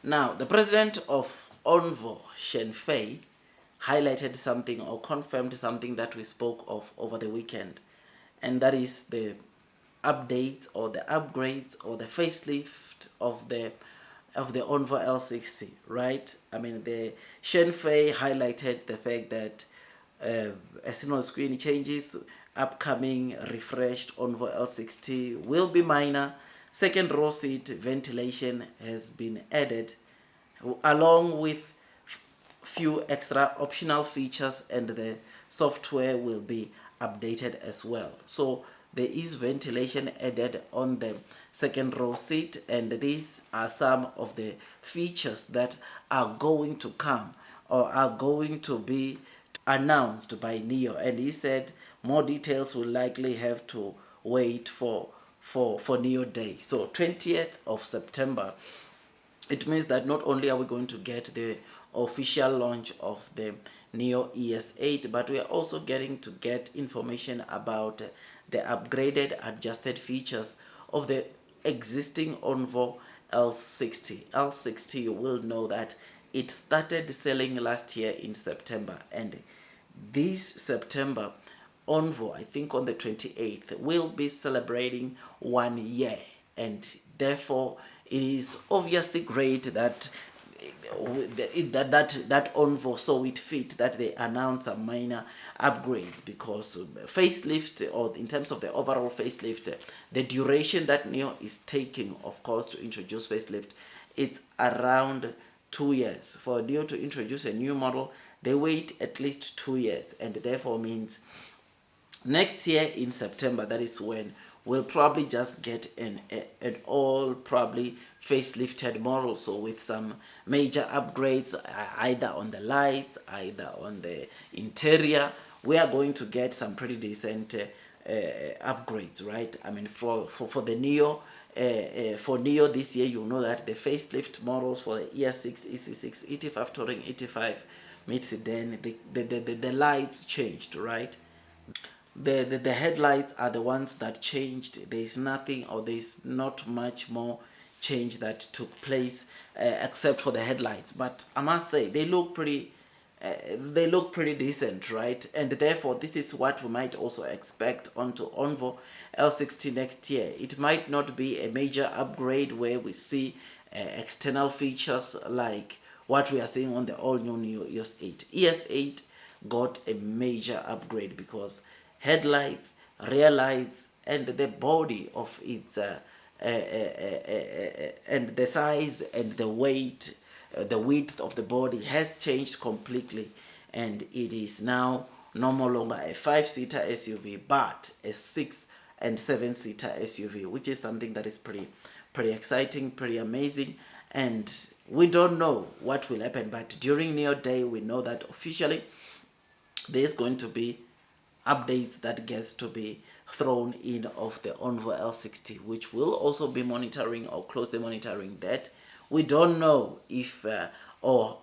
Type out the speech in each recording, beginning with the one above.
Now, the president of Onvo, Fei, highlighted something or confirmed something that we spoke of over the weekend, and that is the updates or the upgrades or the facelift of the Onvo L60, right? I mean, the Fei highlighted the fact that a single screen changes, upcoming refreshed Onvo L60 will be minor. Second row seat ventilation has been added, along with few extra optional features, and the software will be updated as well. So there is ventilation added on the second row seat, and these are some of the features that are going to come or are going to be announced by NIO. And he said more details will likely have to wait for NIO Day. So 20th of September, it means that not only are we going to get the official launch of the NIO ES8, but we are also getting to get information about the upgraded adjusted features of the existing Onvo L60. L60, you will know that it started selling last year in September, and this September, Onvo, I think on the 28th, will be celebrating 1 year, and therefore it is obviously great that that Onvo saw it fit that they announce some minor upgrades, because facelift, or in terms of the overall facelift, the duration that NIO is taking, of course, to introduce facelift, it's around 2 years. For NIO to introduce a new model, they wait at least 2 years, and therefore means next year in September, that is when we'll probably just get an all probably facelifted model, so with some major upgrades, either on the lights, either on the interior. We are going to get some pretty decent upgrades, right? I mean, for the NIO, for NIO this year, you know that the facelift models for the ES6, EC6, ET5 Touring, ET5 mid sedan, the lights changed, right? The headlights are the ones that changed. There is nothing, or there is not much more change that took place, except for the headlights. But I must say they look pretty decent, right? And therefore this is what we might also expect onto Onvo L60 next year. It might not be a major upgrade where we see external features like what we are seeing on the all new ES8. ES8 got a major upgrade because headlights, rear lights, and the body of its and the size and the weight, the width of the body has changed completely, and it is now no longer a 5-seater SUV but a 6 and 7-seater SUV, which is something that is pretty exciting, pretty amazing. And we don't know what will happen, but during NIO Day we know that officially there's going to be updates that gets to be thrown in of the Onvo L60, which will also be monitoring or closely monitoring that. We don't know if or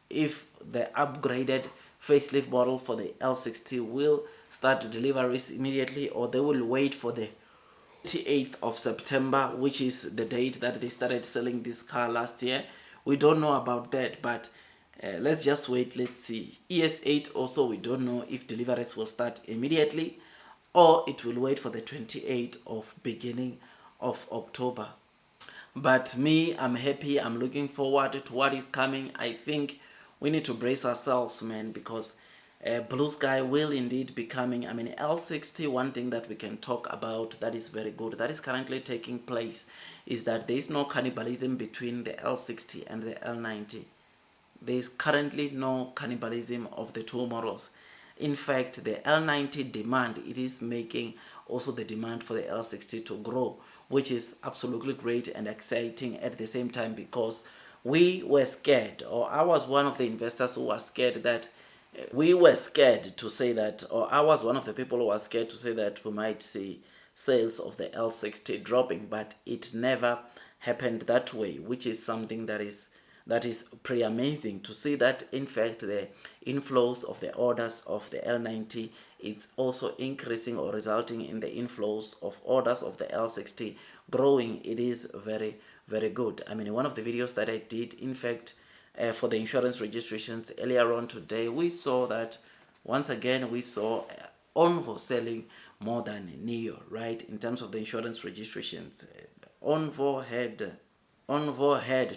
if the upgraded facelift model for the L60 will start deliveries immediately, or they will wait for the 28th of September, which is the date that they started selling this car last year. We don't know about that, but let's just wait, let's see. ES8 also, we don't know if deliveries will start immediately or it will wait for the 28th of beginning of October. But me, I'm happy, I'm looking forward to what is coming. I think we need to brace ourselves, man, because blue sky will indeed be coming. I mean, L60, one thing that we can talk about that is very good, that is currently taking place, is that there is no cannibalism between the L60 and the L90. There is currently no cannibalism of the two models. In fact, the L90 demand, it is making also the demand for the L60 to grow, which is absolutely great and exciting at the same time, because we were scared, or I was one of the investors who was scared that we were scared to say that, or I was one of the people who was scared to say that we might see sales of the L60 dropping, but it never happened that way, which is something that is pretty amazing to see, that in fact the inflows of the orders of the L90, it's also increasing or resulting in the inflows of orders of the L60 growing. It is very, very good. I mean, one of the videos that I did, in fact, for the insurance registrations earlier on today, we saw that once again we saw Onvo selling more than Neo, right? In terms of the insurance registrations, Onvo had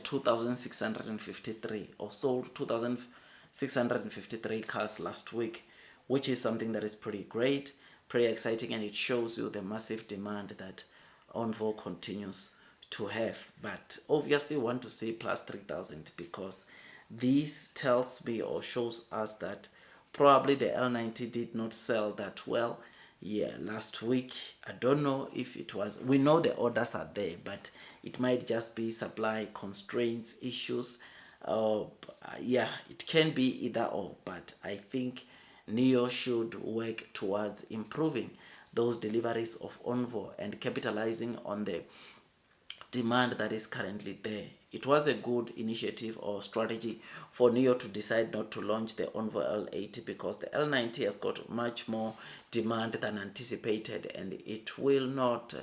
2,653 or sold 2,653 cars last week, which is something that is pretty great, pretty exciting, and it shows you the massive demand that Onvo continues to have. But obviously we want to see plus 3,000 because this tells me or shows us that probably the L90 did not sell that well, yeah, last week. I don't know if it was, we know the orders are there, but it might just be supply constraints issues. Yeah, it can be either or, but I think Neo should work towards improving those deliveries of Onvo and capitalizing on the demand that is currently there. It was a good initiative or strategy for Neo to decide not to launch the Onvo L80 because the L90 has got much more demand than anticipated, and it will not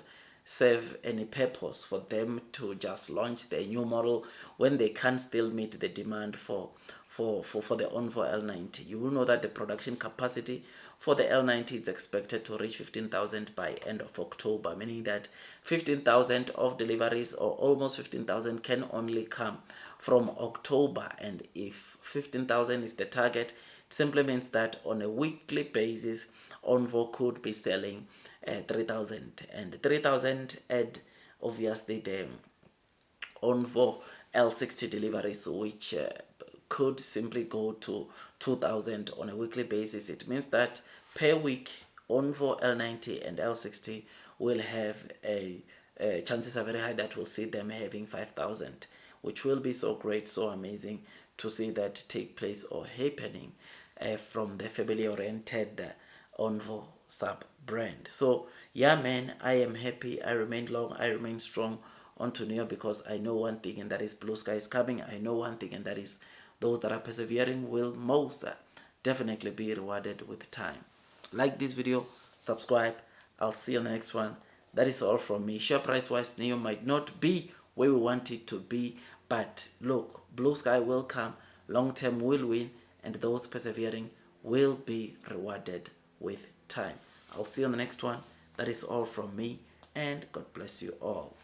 serve any purpose for them to just launch the new model when they can still meet the demand for the Onvo L90. You will know that the production capacity for the L90 is expected to reach 15,000 by end of October, meaning that 15,000 of deliveries or almost 15,000 can only come from October. And if 15,000 is the target, it simply means that on a weekly basis, Onvo could be selling 3,000, and 3,000 add obviously the Onvo L60 deliveries, which could simply go to 2,000 on a weekly basis. It means that per week, Onvo L90 and L60 will have chances are very high that we'll see them having 5,000, which will be so great, so amazing to see that take place or happening from the family-oriented Onvo sub brand. So yeah, man, I am happy. I remain long, I remain strong onto Neo because I know one thing, and that is blue sky is coming. I know one thing, and that is those that are persevering will most definitely be rewarded with time. Like this video, subscribe. I'll see you on the next one. That is all from me. Share price wise, Neo might not be where we want it to be, but look, blue sky will come, long term will win, and those persevering will be rewarded with time. I'll see you on the next one. That is all from me, and God bless you all.